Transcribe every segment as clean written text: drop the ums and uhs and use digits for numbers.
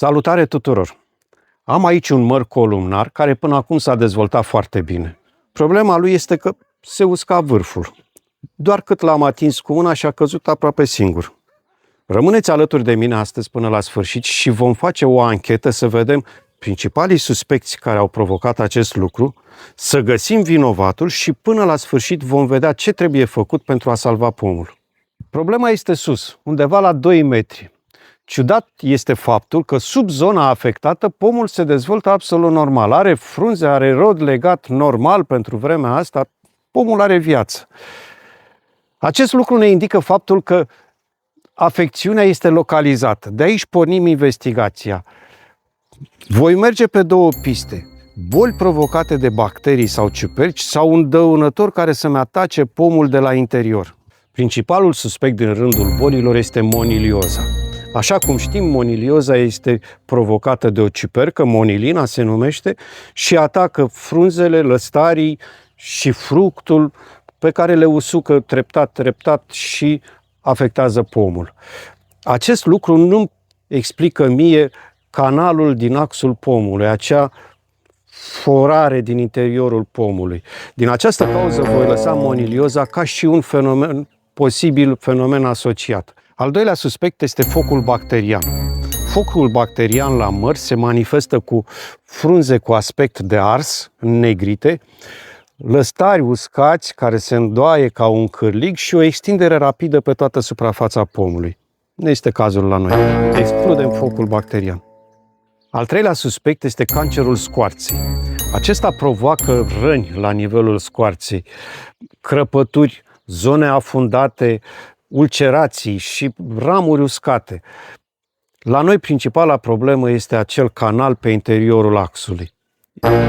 Salutare tuturor! Am aici un măr columnar care până acum s-a dezvoltat foarte bine. Problema lui este că se usca vârful. Doar cât l-am atins cu mâna și a căzut aproape singur. Rămâneți alături de mine astăzi până la sfârșit și vom face o anchetă să vedem principalii suspecți care au provocat acest lucru, să găsim vinovatul și până la sfârșit vom vedea ce trebuie făcut pentru a salva pomul. Problema este sus, undeva la 2 metri. Ciudat este faptul că sub zona afectată pomul se dezvoltă absolut normal. Are frunze, are rod legat normal pentru vremea asta, pomul are viață. Acest lucru ne indică faptul că afecțiunea este localizată. De aici pornim investigația. Voi merge pe 2 piste. Boli provocate de bacterii sau ciuperci sau un dăunător care să-mi atace pomul de la interior. Principalul suspect din rândul bolilor este monilioza. Așa cum știm, monilioza este provocată de o ciupercă, monilina se numește, și atacă frunzele, lăstarii și fructul pe care le usucă treptat și afectează pomul. Acest lucru nu explică mie canalul din axul pomului, acea forare din interiorul pomului. Din această cauză voi lăsa monilioza ca și un posibil fenomen asociat. Al doilea suspect este focul bacterian. Focul bacterian la măr se manifestă cu frunze cu aspect de ars, negrite, lăstari uscați care se îndoaie ca un cârlig și o extindere rapidă pe toată suprafața pomului. Nu este cazul la noi. Excludem focul bacterian. Al treilea suspect este cancerul scoarței. Acesta provoacă răni la nivelul scoarței, crăpături, zone afundate, ulcerații și ramuri uscate. La noi principala problemă este acel canal pe interiorul axului.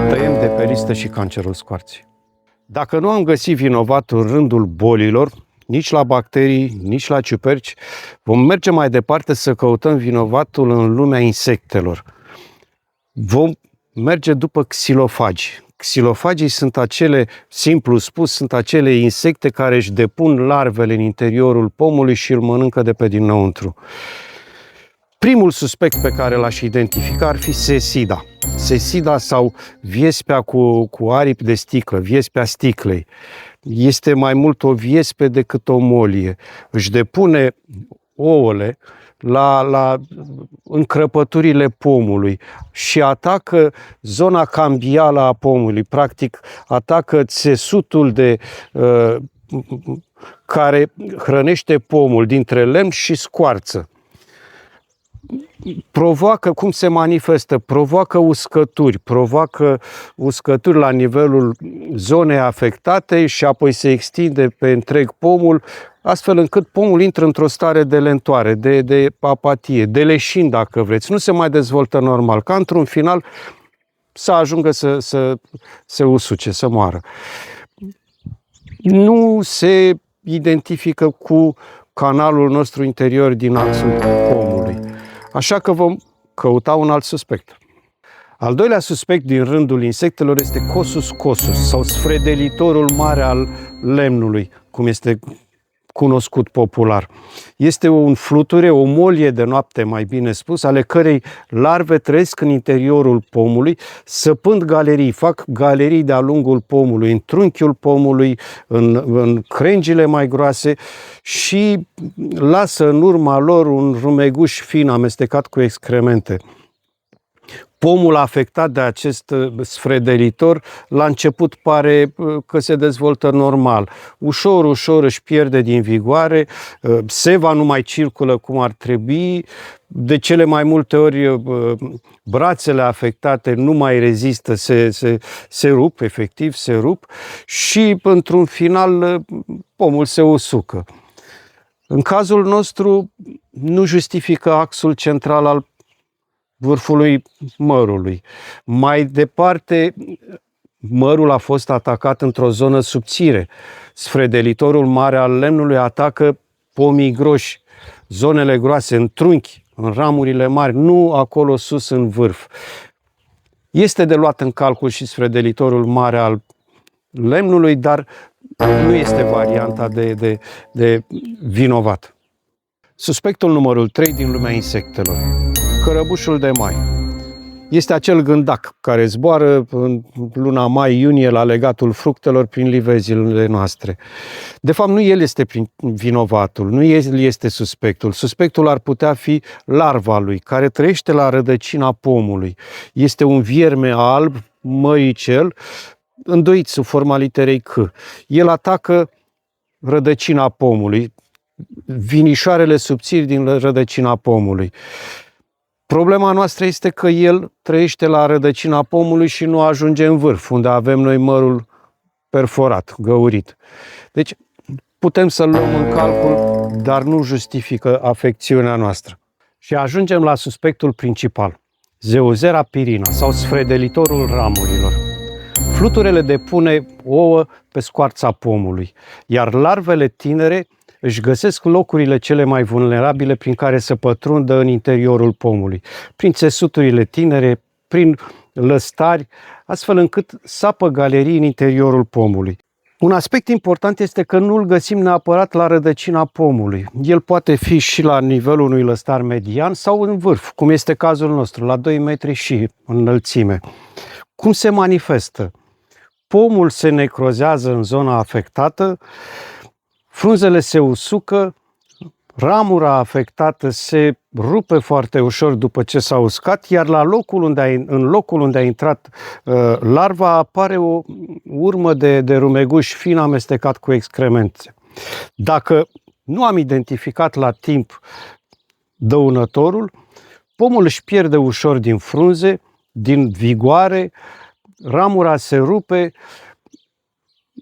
Tăiem de pe listă și cancerul scoarței. Dacă nu am găsit vinovatul în rândul bolilor, nici la bacterii, nici la ciuperci, vom merge mai departe să căutăm vinovatul în lumea insectelor. Vom merge după xilofagi. Xilofagii sunt simplu spus, sunt acele insecte care își depun larvele în interiorul pomului și îl mănâncă de pe dinăuntru. Primul suspect pe care l-aș identifica ar fi sesida. Sesida sau viespea cu aripi de sticlă, viespea sticlei. Este mai mult o viespe decât o molie. Își depune ouăle la încrăpăturile pomului și atacă zona cambială a pomului. Practic, atacă țesutul care hrănește pomul dintre lemn și scoarță. Provoacă, cum se manifestă? Provoacă uscături la nivelul zonei afectate și apoi se extinde pe întreg pomul, astfel încât pomul intră într-o stare de lentoare, de apatie, de leșin, dacă vreți. Nu se mai dezvoltă normal, ca într-un final să ajungă să se usuce, să moară. Nu se identifică cu canalul nostru interior din axul pomului. Așa că vom căuta un alt suspect. Al doilea suspect din rândul insectelor este Cosus cosus sau sfredelitorul mare al lemnului, cum este cunoscut popular. Este un fluture, o molie de noapte, mai bine spus, ale cărei larve trăiesc în interiorul pomului, săpând galerii, fac galerii de-a lungul pomului, în trunchiul pomului, în crengile mai groase și lasă în urma lor un rumeguș fin amestecat cu excremente. Pomul afectat de acest sfredelitor, la început pare că se dezvoltă normal. Ușor își pierde din vigoare, seva nu mai circulă cum ar trebui, de cele mai multe ori brațele afectate nu mai rezistă, se rup, efectiv se rup și într-un final pomul se usucă. În cazul nostru nu justifică axul central al vârfului mărului. Mai departe, mărul a fost atacat într-o zonă subțire. Sfredelitorul mare al lemnului atacă pomii groși, zonele groase, în trunchi, în ramurile mari, nu acolo sus în vârf. Este de luat în calcul și sfredelitorul mare al lemnului, dar nu este varianta de vinovat. Suspectul numărul 3 din lumea insectelor. Cărăbușul de mai. Este acel gândac care zboară în luna mai-iunie la legatul fructelor prin livezile noastre. De fapt, nu el este vinovatul, nu el este suspectul. Suspectul ar putea fi larva lui, care trăiește la rădăcina pomului. Este un vierme alb, măricel, îndoit sub forma literei C. El atacă rădăcina pomului, vinișoarele subțiri din rădăcina pomului. Problema noastră este că el trăiește la rădăcina pomului și nu ajunge în vârf, unde avem noi mărul perforat, găurit. Deci putem să-l luăm în calcul, dar nu justifică afecțiunea noastră. Și ajungem la suspectul principal, Zeuzera pirina sau sfredelitorul ramurilor. Fluturele depune ouă pe scoarța pomului, iar larvele tinere își găsesc locurile cele mai vulnerabile prin care să pătrundă în interiorul pomului, prin țesuturile tinere, prin lăstari, astfel încât sapă galerii în interiorul pomului. Un aspect important este că nu îl găsim neapărat la rădăcina pomului. El poate fi și la nivelul unui lăstar median sau în vârf, cum este cazul nostru, la 2 metri și înălțime. Cum se manifestă? Pomul se necrozează în zona afectată, frunzele se usucă, ramura afectată se rupe foarte ușor după ce s-a uscat, iar în locul unde a intrat larva apare o urmă de rumeguș fin amestecat cu excremente. Dacă nu am identificat la timp dăunătorul, pomul își pierde ușor din frunze, din vigoare, ramura se rupe,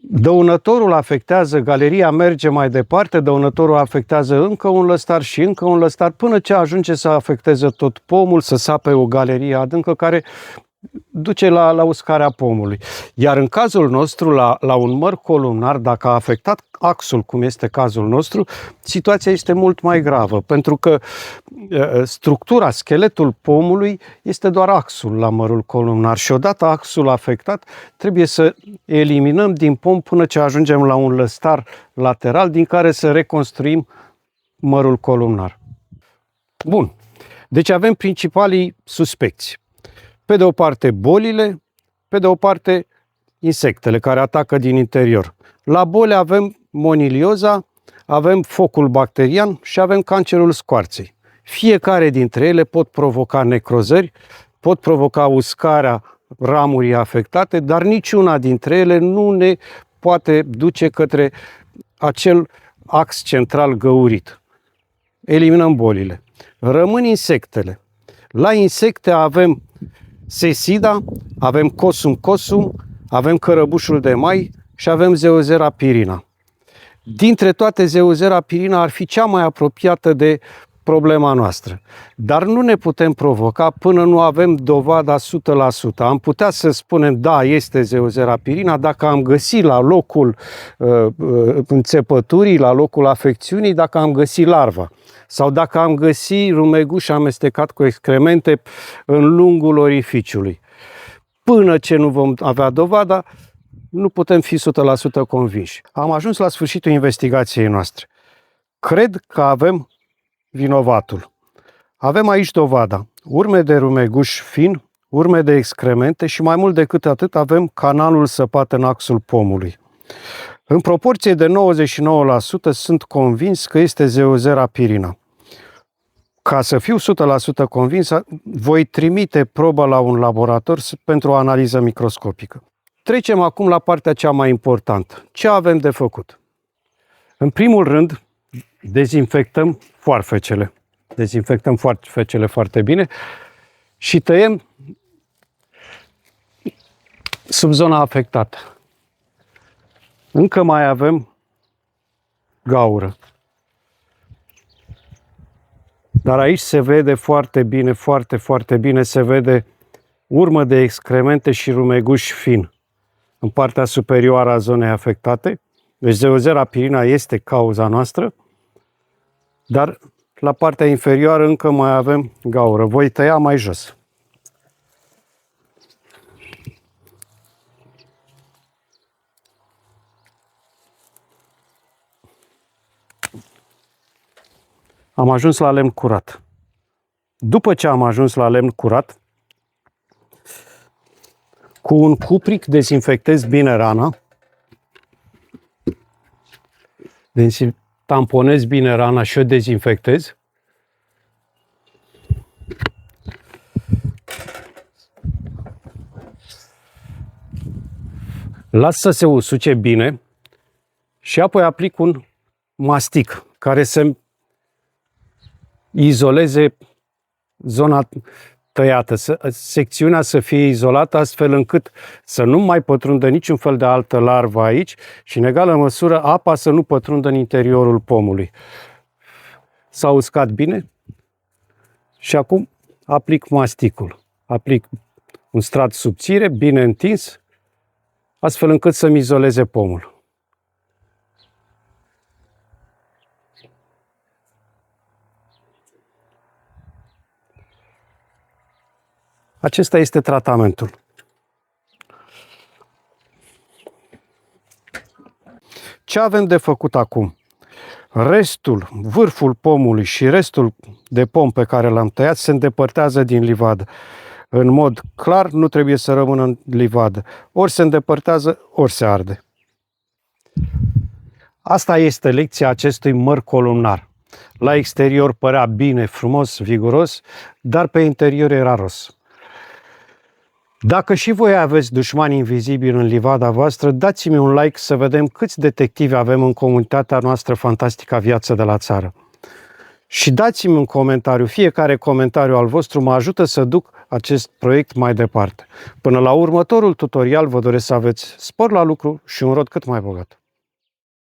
dăunătorul afectează, galeria merge mai departe, dăunătorul afectează încă un lăstar și încă un lăstar, până ce ajunge să afecteze tot pomul, să sape o galerie adâncă care duce la uscarea pomului. Iar în cazul nostru, la un măr columnar, dacă a afectat axul, cum este cazul nostru, situația este mult mai gravă, pentru că structura, scheletul pomului este doar axul la mărul columnar și odată axul afectat, trebuie să eliminăm din pom până ce ajungem la un lăstar lateral din care să reconstruim mărul columnar. Bun. Deci avem principalii suspecți. Pe de o parte bolile, pe de o parte insectele care atacă din interior. La boli avem monilioza, avem focul bacterian și avem cancerul scoarței. Fiecare dintre ele pot provoca necrozări, pot provoca uscarea ramurii afectate, dar niciuna dintre ele nu ne poate duce către acel ax central găurit. Eliminăm bolile. Rămân insectele. La insecte avem Sesida, avem Cosum, avem cărăbușul de mai și avem Zeuzera pirina. Dintre toate, Zeuzera pirina ar fi cea mai apropiată de problema noastră. Dar nu ne putem provoca până nu avem dovada 100%. Am putea să spunem, da, este Zeuzera pirina, dacă am găsit la locul înțepăturii, la locul afecțiunii, dacă am găsit larva. Sau dacă am găsit rumeguș amestecat cu excremente în lungul orificiului. Până ce nu vom avea dovada, nu putem fi 100% convinși. Am ajuns la sfârșitul investigației noastre. Cred că avem vinovatul. Avem aici dovada. Urme de rumeguș fin, urme de excremente și mai mult decât atât avem canalul săpat în axul pomului. În proporție de 99% sunt convins că este Zeuzera pirina. Ca să fiu 100% convins, voi trimite proba la un laborator pentru o analiză microscopică. Trecem acum la partea cea mai importantă. Ce avem de făcut? În primul rând, dezinfectăm foarfecele. Dezinfectăm foarfecele foarte bine și tăiem sub zona afectată. Încă mai avem gaură. Dar aici se vede foarte bine, foarte bine, se vede urmă de excremente și rumeguș fin în partea superioară a zonei afectate. Deci Zeuzera pirina este cauza noastră, dar la partea inferioară încă mai avem gaură. Voi tăia mai jos. Am ajuns la lemn curat. După ce am ajuns la lemn curat, cu un cupric dezinfectez bine rana. Tamponez bine rana și o dezinfectez. Las să se usuce bine și apoi aplic un mastic care să izoleze zona tăiată, secțiunea să fie izolată astfel încât să nu mai pătrundă niciun fel de altă larvă aici și în egală măsură apa să nu pătrundă în interiorul pomului. S-a uscat bine și acum aplic masticul. Aplic un strat subțire, bine întins, astfel încât să-mi izoleze pomul. Acesta este tratamentul. Ce avem de făcut acum? Restul, vârful pomului și restul de pom pe care l-am tăiat se îndepărtează din livadă. În mod clar, nu trebuie să rămână în livadă. Ori se îndepărtează, ori se arde. Asta este lecția acestui măr columnar. La exterior părea bine, frumos, viguros, dar pe interior era ros. Dacă și voi aveți dușmani invizibili în livada voastră, dați-mi un like să vedem câți detectivi avem în comunitatea noastră fantastică Viață de la Țară. Și dați-mi un comentariu, fiecare comentariu al vostru mă ajută să duc acest proiect mai departe. Până la următorul tutorial vă doresc să aveți spor la lucru și un rod cât mai bogat.